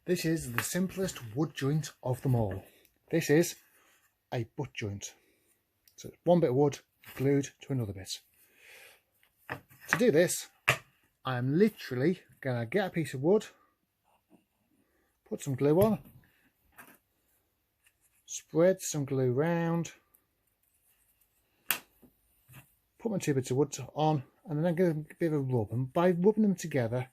This is the simplest wood joint of them all. This is a butt joint. So it's one bit of wood glued to another bit. To do this, I'm literally going to get a piece of wood, put some glue on, spread some glue round, put my 2 bits of wood on, and then give them a bit of a rub. And by rubbing them together,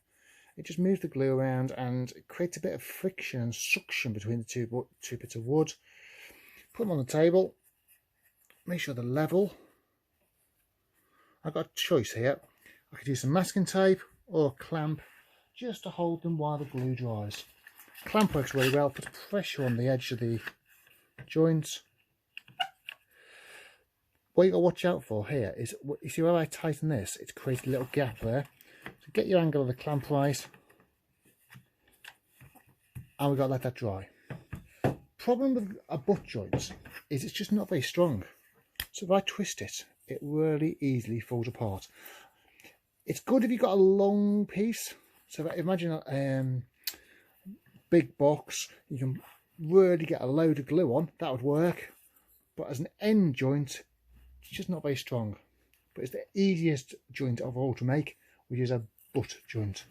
it just moves the glue around and it creates a bit of friction and suction between the two bits of wood. Put them on the table, make sure they're level. I've got a choice here. I could use some masking tape or a clamp just to hold them while the glue dries. Clamp works really well, puts pressure on the edge of the joint. What you've got to watch out for here is, you see where I tighten this, it's created a little gap there. So get your angle of the clamp right, and we've got to let that dry. Problem with a butt joint is it's just not very strong. So if I twist it, it really easily falls apart. It's good if you've got a long piece. So imagine a big box, you can really get a load of glue on, that would work. But as an end joint, it's just not very strong. But it's the easiest joint of all to make, which is a butt joint.